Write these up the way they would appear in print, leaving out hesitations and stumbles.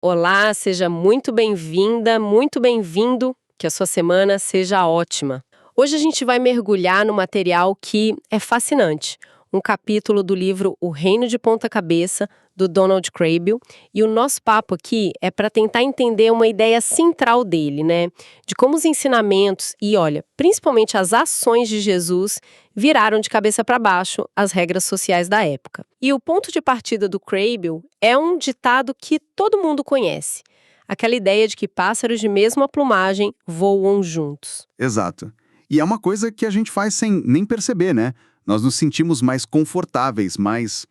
Olá, seja muito bem-vinda, muito bem-vindo, que a sua semana seja ótima. Hoje a gente vai mergulhar no material que é fascinante, um capítulo do livro O Reino de Ponta Cabeça, do Donald Kraybill, e o nosso papo aqui é para tentar entender uma ideia central dele, né? De como os ensinamentos e, olha, principalmente as ações de Jesus viraram de cabeça para baixo as regras sociais da época. E o ponto de partida do Kraybill é um ditado que todo mundo conhece. Aquela ideia de que pássaros de mesma plumagem voam juntos. Exato. E é uma coisa que a gente faz sem nem perceber, né? Nós nos sentimos mais confortáveis, mais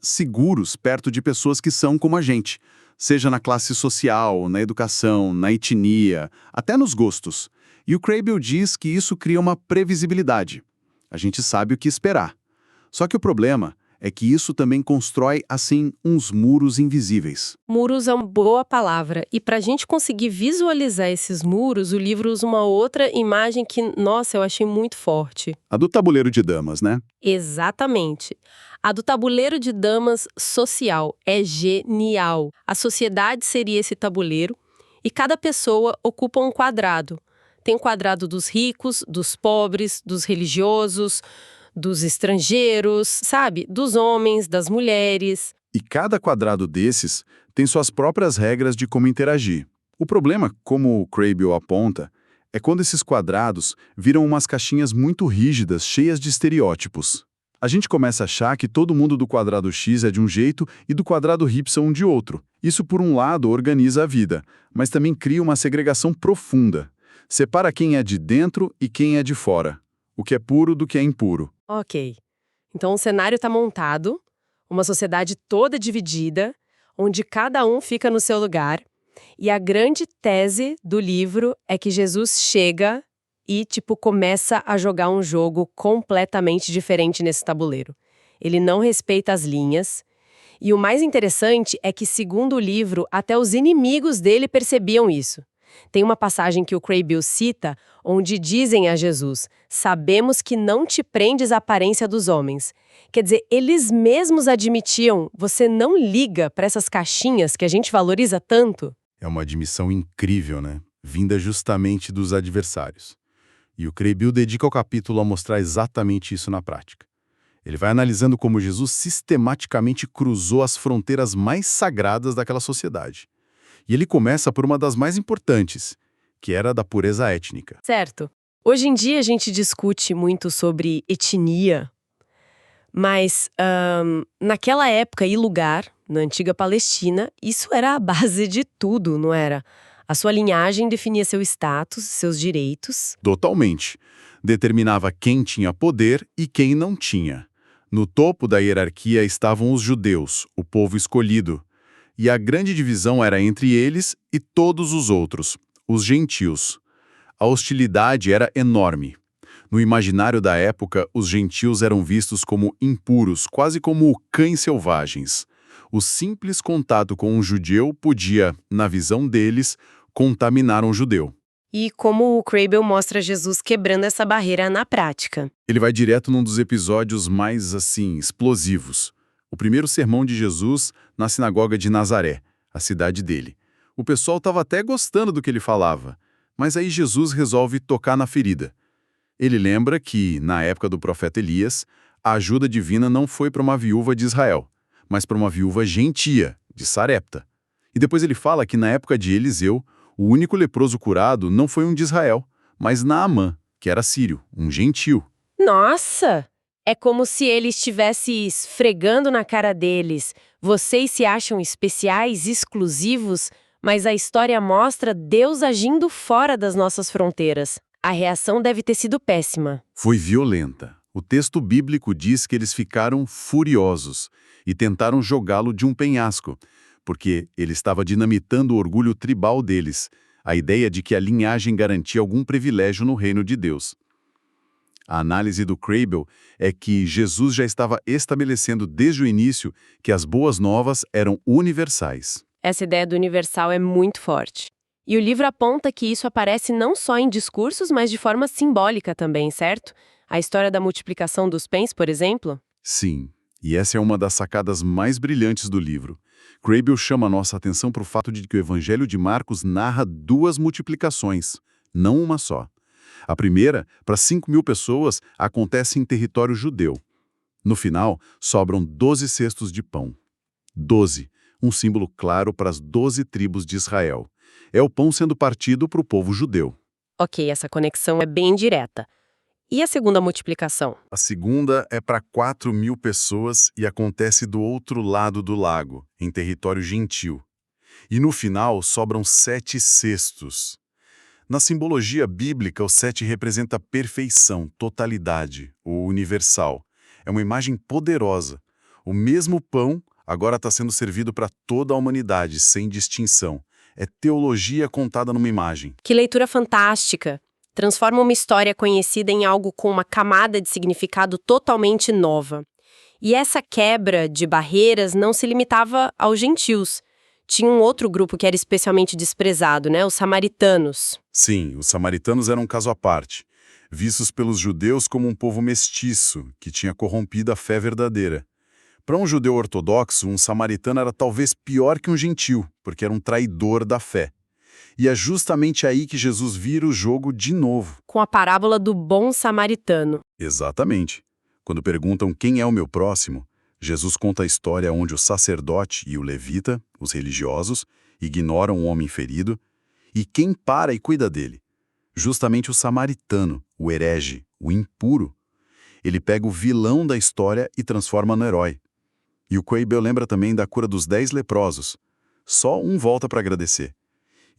seguros perto de pessoas que são como a gente. Seja na classe social, na educação, na etnia, até nos gostos. E o Kraybill diz que isso cria uma previsibilidade. A gente sabe o que esperar. Só que o problema é que isso também constrói, assim, uns muros invisíveis. Muros é uma boa palavra. E para a gente conseguir visualizar esses muros, o livro usa uma outra imagem que, nossa, eu achei muito forte. A do tabuleiro de damas, né? Exatamente. A do tabuleiro de damas social é genial. A sociedade seria esse tabuleiro e cada pessoa ocupa um quadrado. Tem o quadrado dos ricos, dos pobres, dos religiosos, dos estrangeiros, sabe? Dos homens, das mulheres. E cada quadrado desses tem suas próprias regras de como interagir. O problema, como o Kraybill aponta, é quando esses quadrados viram umas caixinhas muito rígidas, cheias de estereótipos. A gente começa a achar que todo mundo do quadrado X é de um jeito e do quadrado Y de outro. Isso, por um lado, organiza a vida, mas também cria uma segregação profunda. Separa quem é de dentro e quem é de fora. O que é puro do que é impuro. Ok. Então o cenário está montado, uma sociedade toda dividida, onde cada um fica no seu lugar. E a grande tese do livro é que Jesus chega e, começa a jogar um jogo completamente diferente nesse tabuleiro. Ele não respeita as linhas. E o mais interessante é que, segundo o livro, até os inimigos dele percebiam isso. Tem uma passagem que o Kraybill cita, onde dizem a Jesus: "Sabemos que não te prendes à aparência dos homens." Quer dizer, eles mesmos admitiam: você não liga para essas caixinhas que a gente valoriza tanto? É uma admissão incrível, né? Vinda justamente dos adversários. E o Kraybill dedica o capítulo a mostrar exatamente isso na prática. Ele vai analisando como Jesus sistematicamente cruzou as fronteiras mais sagradas daquela sociedade. E ele começa por uma das mais importantes, que era a da pureza étnica. Certo. Hoje em dia a gente discute muito sobre etnia, mas naquela época e lugar, na antiga Palestina, isso era a base de tudo, não era? A sua linhagem definia seu status, seus direitos. Totalmente. Determinava quem tinha poder e quem não tinha. No topo da hierarquia estavam os judeus, o povo escolhido. E a grande divisão era entre eles e todos os outros, os gentios. A hostilidade era enorme. No imaginário da época, os gentios eram vistos como impuros, quase como cães selvagens. O simples contato com um judeu podia, na visão deles, contaminar um judeu. E como o Kraybill mostra Jesus quebrando essa barreira na prática. Ele vai direto num dos episódios mais, explosivos. O primeiro sermão de Jesus na sinagoga de Nazaré, a cidade dele. O pessoal estava até gostando do que ele falava, mas aí Jesus resolve tocar na ferida. Ele lembra que, na época do profeta Elias, a ajuda divina não foi para uma viúva de Israel, mas para uma viúva gentia, de Sarepta. E depois ele fala que na época de Eliseu, o único leproso curado não foi um de Israel, mas Naamã, que era sírio, um gentio. Nossa! É como se ele estivesse esfregando na cara deles. Vocês se acham especiais, exclusivos, mas a história mostra Deus agindo fora das nossas fronteiras. A reação deve ter sido péssima. Foi violenta. O texto bíblico diz que eles ficaram furiosos e tentaram jogá-lo de um penhasco, porque ele estava dinamitando o orgulho tribal deles, a ideia de que a linhagem garantia algum privilégio no reino de Deus. A análise do Kraybill é que Jesus já estava estabelecendo desde o início que as boas novas eram universais. Essa ideia do universal é muito forte. E o livro aponta que isso aparece não só em discursos, mas de forma simbólica também, certo? A história da multiplicação dos pães, por exemplo? Sim, E essa é uma das sacadas mais brilhantes do livro. Kraybill chama a nossa atenção para o fato de que o Evangelho de Marcos narra 2 multiplicações, não uma só. A primeira, para 5.000 pessoas, acontece em território judeu. No final, sobram 12 cestos de pão. 12, um símbolo claro para as 12 tribos de Israel. É o pão sendo partido para o povo judeu. Ok, essa conexão é bem direta. E a segunda multiplicação? A segunda é para 4.000 pessoas e acontece do outro lado do lago, em território gentil. E no final sobram 7 cestos. Na simbologia bíblica, o 7 representa perfeição, totalidade, o universal. É uma imagem poderosa. O mesmo pão agora está sendo servido para toda a humanidade, sem distinção. É teologia contada numa imagem. Que leitura fantástica! Transforma uma história conhecida em algo com uma camada de significado totalmente nova. E essa quebra de barreiras não se limitava aos gentios. Tinha um outro grupo que era especialmente desprezado, né? Os samaritanos. Sim, os samaritanos eram um caso à parte, vistos pelos judeus como um povo mestiço, que tinha corrompido a fé verdadeira. Para um judeu ortodoxo, um samaritano era talvez pior que um gentil, porque era um traidor da fé. E é justamente aí que Jesus vira o jogo de novo. Com a parábola do bom samaritano. Exatamente. Quando perguntam quem é o meu próximo, Jesus conta a história onde o sacerdote e o levita, os religiosos, ignoram o homem ferido, e quem para e cuida dele? Justamente o samaritano, o herege, o impuro. Ele pega o vilão da história e transforma no herói. E o Kraybill lembra também da cura dos 10 leprosos. Só um volta para agradecer.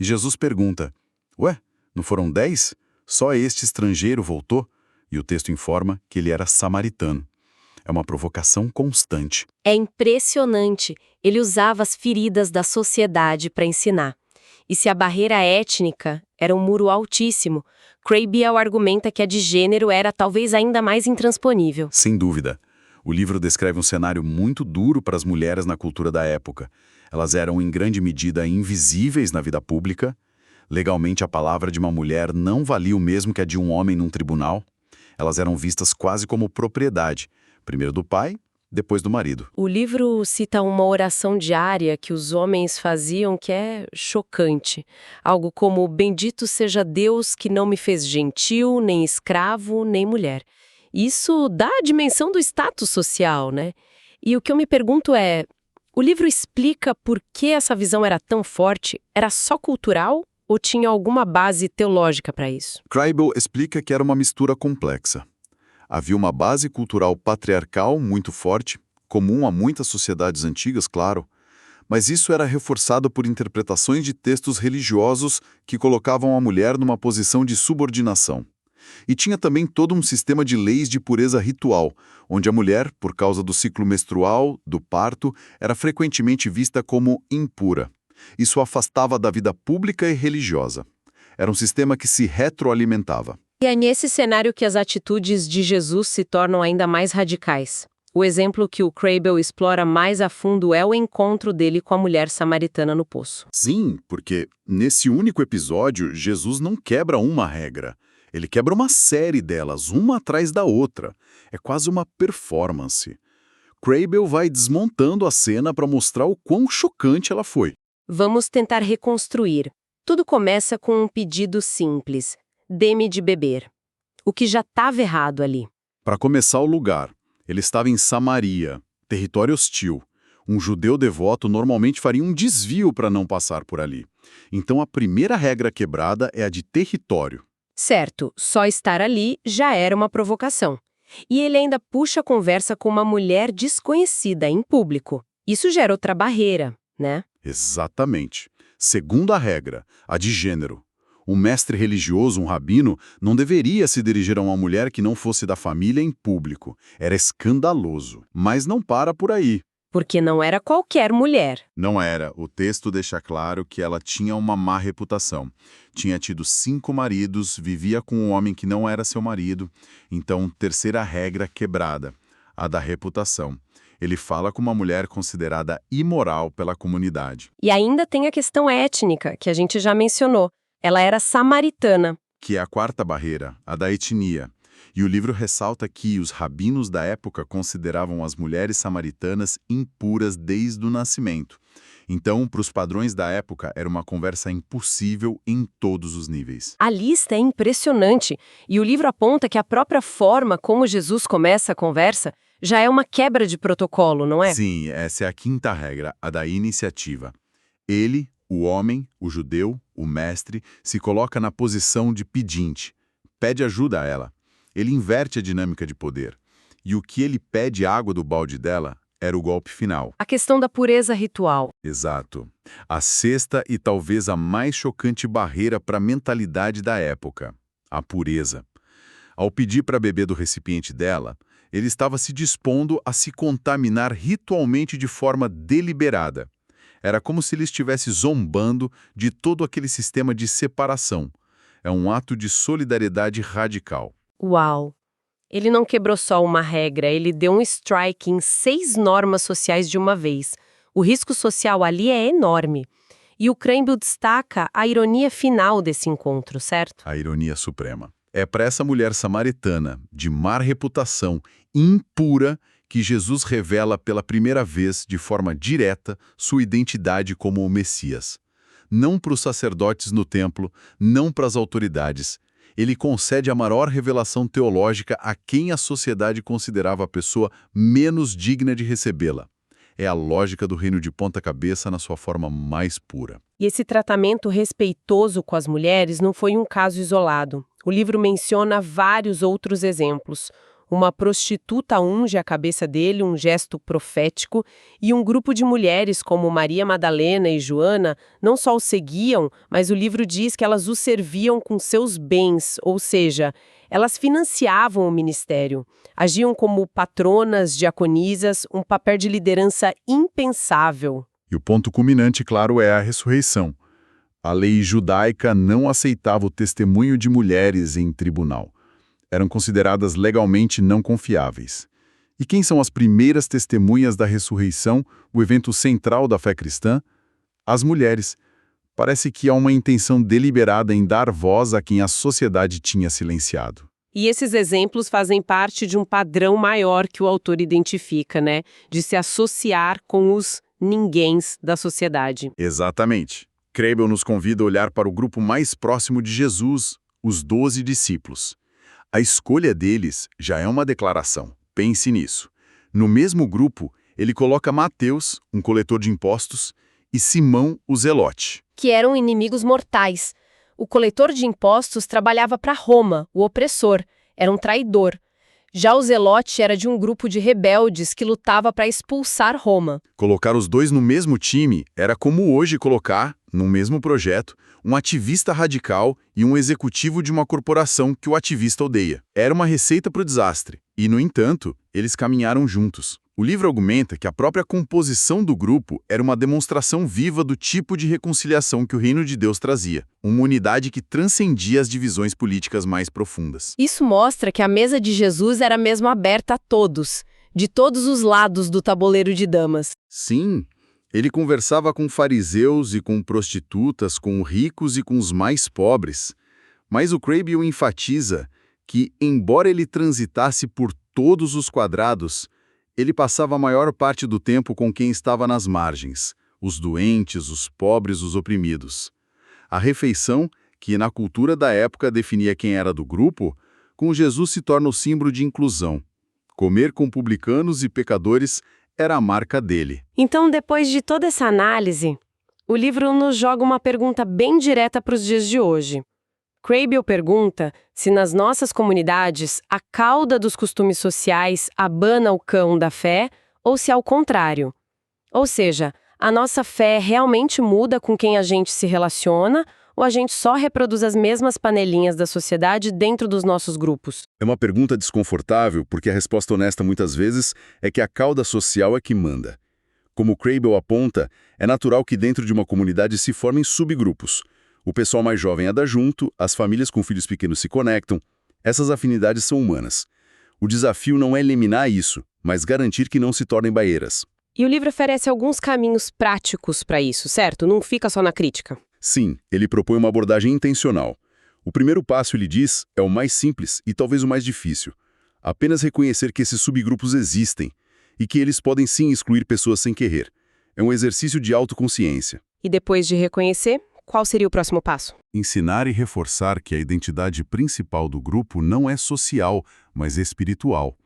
E Jesus pergunta, ué, não foram 10? Só este estrangeiro voltou? E o texto informa que ele era samaritano. É uma provocação constante. É impressionante. Ele usava as feridas da sociedade para ensinar. E se a barreira étnica era um muro altíssimo, Kraybill argumenta que a de gênero era talvez ainda mais intransponível. Sem dúvida. O livro descreve um cenário muito duro para as mulheres na cultura da época. Elas eram, em grande medida, invisíveis na vida pública. Legalmente, a palavra de uma mulher não valia o mesmo que a de um homem num tribunal. Elas eram vistas quase como propriedade, primeiro do pai, depois do marido. O livro cita uma oração diária que os homens faziam que é chocante. Algo como, bendito seja Deus que não me fez gentil, nem escravo, nem mulher. Isso dá a dimensão do status social, né? E o que eu me pergunto é, o livro explica por que essa visão era tão forte? Era só cultural ou tinha alguma base teológica para isso? Kraybill explica que era uma mistura complexa. Havia uma base cultural patriarcal muito forte, comum a muitas sociedades antigas, claro, mas isso era reforçado por interpretações de textos religiosos que colocavam a mulher numa posição de subordinação. E tinha também todo um sistema de leis de pureza ritual, onde a mulher, por causa do ciclo menstrual, do parto, era frequentemente vista como impura. Isso a afastava da vida pública e religiosa. Era um sistema que se retroalimentava. E é nesse cenário que as atitudes de Jesus se tornam ainda mais radicais. O exemplo que o Kraybill explora mais a fundo é o encontro dele com a mulher samaritana no poço. Sim, porque nesse único episódio, Jesus não quebra uma regra. Ele quebra uma série delas, uma atrás da outra. É quase uma performance. Kraybill vai desmontando a cena para mostrar o quão chocante ela foi. Vamos tentar reconstruir. Tudo começa com um pedido simples. Dê-me de beber. O que já estava errado ali. Para começar o lugar, ele estava em Samaria, território hostil. Um judeu devoto normalmente faria um desvio para não passar por ali. Então a primeira regra quebrada é a de território. Certo, só estar ali já era uma provocação. E ele ainda puxa a conversa com uma mulher desconhecida em público. Isso gera outra barreira, né? Exatamente. Segunda regra, a de gênero. Um mestre religioso, um rabino, não deveria se dirigir a uma mulher que não fosse da família em público. Era escandaloso. Mas não para por aí. Porque não era qualquer mulher. Não era. O texto deixa claro que ela tinha uma má reputação. Tinha tido 5 maridos, vivia com um homem que não era seu marido. Então, terceira regra quebrada, a da reputação. Ele fala com uma mulher considerada imoral pela comunidade. E ainda tem a questão étnica, que a gente já mencionou. Ela era samaritana. Que é a quarta barreira, a da etnia. E o livro ressalta que os rabinos da época consideravam as mulheres samaritanas impuras desde o nascimento. Então, para os padrões da época, era uma conversa impossível em todos os níveis. A lista é impressionante, e o livro aponta que a própria forma como Jesus começa a conversa já é uma quebra de protocolo, não é? Sim, essa é a quinta regra, a da iniciativa. Ele, o homem, o judeu, o mestre, se coloca na posição de pedinte. Pede ajuda a ela. Ele inverte a dinâmica de poder. E o que ele pede água do balde dela era o golpe final. A questão da pureza ritual. Exato. A sexta e talvez a mais chocante barreira para a mentalidade da época, a pureza. Ao pedir para beber do recipiente dela, ele estava se dispondo a se contaminar ritualmente de forma deliberada. Era como se ele estivesse zombando de todo aquele sistema de separação. É um ato de solidariedade radical. Uau! Ele não quebrou só uma regra, ele deu um strike em 6 normas sociais de uma vez. O risco social ali é enorme. E o Crane destaca a ironia final desse encontro, certo? A ironia suprema. É para essa mulher samaritana, de má reputação, impura, que Jesus revela pela primeira vez, de forma direta, sua identidade como o Messias. Não para os sacerdotes no templo, não para as autoridades. Ele concede a maior revelação teológica a quem a sociedade considerava a pessoa menos digna de recebê-la. É a lógica do reino de ponta cabeça na sua forma mais pura. E esse tratamento respeitoso com as mulheres não foi um caso isolado. O livro menciona vários outros exemplos. Uma prostituta unge a cabeça dele, um gesto profético, e um grupo de mulheres como Maria Madalena e Joana não só o seguiam, mas o livro diz que elas o serviam com seus bens, ou seja, elas financiavam o ministério. Agiam como patronas, diaconisas, um papel de liderança impensável. E o ponto culminante, claro, é a ressurreição. A lei judaica não aceitava o testemunho de mulheres em tribunal. Eram consideradas legalmente não confiáveis. E quem são as primeiras testemunhas da ressurreição, o evento central da fé cristã? As mulheres. Parece que há uma intenção deliberada em dar voz a quem a sociedade tinha silenciado. E esses exemplos fazem parte de um padrão maior que o autor identifica, né? De se associar com os ninguéms da sociedade. Exatamente. Kreibel nos convida a olhar para o grupo mais próximo de Jesus, os 12 discípulos. A escolha deles já é uma declaração. Pense nisso. No mesmo grupo, ele coloca Mateus, um coletor de impostos, e Simão, o zelote. Que eram inimigos mortais. O coletor de impostos trabalhava para Roma, o opressor. Era um traidor. Já o zelote era de um grupo de rebeldes que lutava para expulsar Roma. Colocar os dois no mesmo time era como hoje colocar, no mesmo projeto, um ativista radical e um executivo de uma corporação que o ativista odeia. Era uma receita para o desastre. E, no entanto, eles caminharam juntos. O livro argumenta que a própria composição do grupo era uma demonstração viva do tipo de reconciliação que o reino de Deus trazia, uma unidade que transcendia as divisões políticas mais profundas. Isso mostra que a mesa de Jesus era mesmo aberta a todos, de todos os lados do tabuleiro de damas. Sim, ele conversava com fariseus e com prostitutas, com ricos e com os mais pobres. Mas o Kreibel enfatiza que, embora ele transitasse por todos os quadrados, ele passava a maior parte do tempo com quem estava nas margens, os doentes, os pobres, os oprimidos. A refeição, que na cultura da época definia quem era do grupo, com Jesus se torna o símbolo de inclusão. Comer com publicanos e pecadores era a marca dele. Então, depois de toda essa análise, o livro nos joga uma pergunta bem direta para os dias de hoje. Kreibel pergunta se nas nossas comunidades a cauda dos costumes sociais abana o cão da fé ou se ao contrário. Ou seja, a nossa fé realmente muda com quem a gente se relaciona ou a gente só reproduz as mesmas panelinhas da sociedade dentro dos nossos grupos? É uma pergunta desconfortável porque a resposta honesta muitas vezes é que a cauda social é que manda. Como Kreibel aponta, é natural que dentro de uma comunidade se formem subgrupos. O pessoal mais jovem anda junto, as famílias com filhos pequenos se conectam. Essas afinidades são humanas. O desafio não é eliminar isso, mas garantir que não se tornem barreiras. E o livro oferece alguns caminhos práticos para isso, certo? Não fica só na crítica. Sim, ele propõe uma abordagem intencional. O primeiro passo, ele diz, é o mais simples e talvez o mais difícil. Apenas reconhecer que esses subgrupos existem e que eles podem sim excluir pessoas sem querer. É um exercício de autoconsciência. E depois de reconhecer, qual seria o próximo passo? Ensinar e reforçar que a identidade principal do grupo não é social, mas espiritual.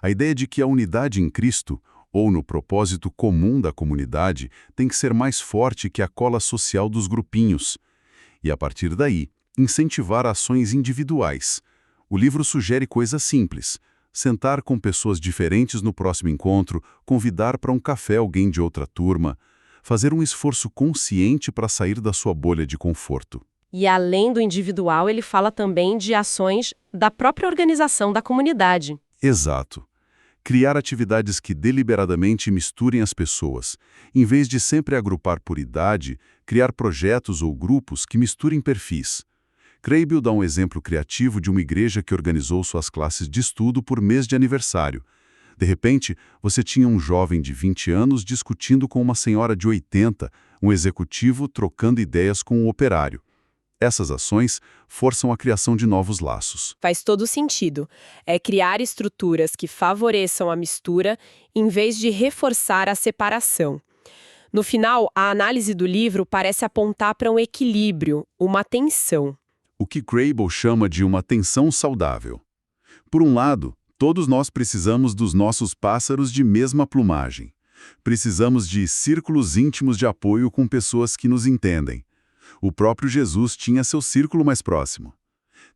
A ideia de que a unidade em Cristo, ou no propósito comum da comunidade, tem que ser mais forte que a cola social dos grupinhos. E, a partir daí, incentivar ações individuais. O livro sugere coisas simples. Sentar com pessoas diferentes no próximo encontro, convidar para um café alguém de outra turma, fazer um esforço consciente para sair da sua bolha de conforto. E além do individual, ele fala também de ações da própria organização da comunidade. Exato. Criar atividades que deliberadamente misturem as pessoas. Em vez de sempre agrupar por idade, criar projetos ou grupos que misturem perfis. Kraybill dá um exemplo criativo de uma igreja que organizou suas classes de estudo por mês de aniversário. De repente, você tinha um jovem de 20 anos discutindo com uma senhora de 80, um executivo trocando ideias com um operário. Essas ações forçam a criação de novos laços. Faz todo sentido. É criar estruturas que favoreçam a mistura em vez de reforçar a separação. No final, a análise do livro parece apontar para um equilíbrio, uma tensão. O que Kraybill chama de uma tensão saudável. Por um lado, todos nós precisamos dos nossos pássaros de mesma plumagem. Precisamos de círculos íntimos de apoio com pessoas que nos entendem. O próprio Jesus tinha seu círculo mais próximo.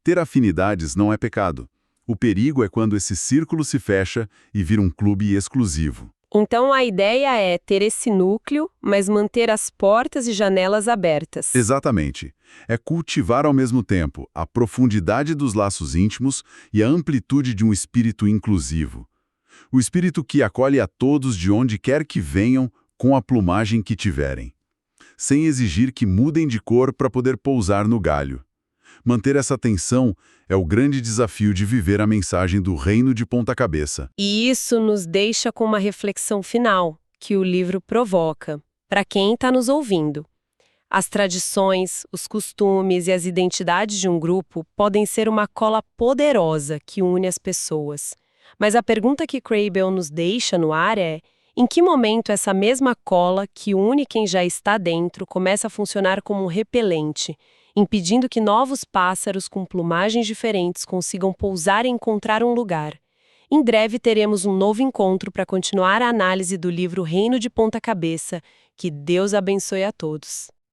Ter afinidades não é pecado. O perigo é quando esse círculo se fecha e vira um clube exclusivo. Então a ideia é ter esse núcleo, mas manter as portas e janelas abertas. Exatamente. É cultivar ao mesmo tempo a profundidade dos laços íntimos e a amplitude de um espírito inclusivo. O espírito que acolhe a todos de onde quer que venham, com a plumagem que tiverem. Sem exigir que mudem de cor para poder pousar no galho. Manter essa tensão é o grande desafio de viver a mensagem do reino de ponta cabeça. E isso nos deixa com uma reflexão final, que o livro provoca, para quem está nos ouvindo. As tradições, os costumes e as identidades de um grupo podem ser uma cola poderosa que une as pessoas. Mas a pergunta que Kraybill nos deixa no ar é: em que momento essa mesma cola que une quem já está dentro começa a funcionar como um repelente, impedindo que novos pássaros com plumagens diferentes consigam pousar e encontrar um lugar? Em breve teremos um novo encontro para continuar a análise do livro Reino de Ponta Cabeça. Que Deus abençoe a todos.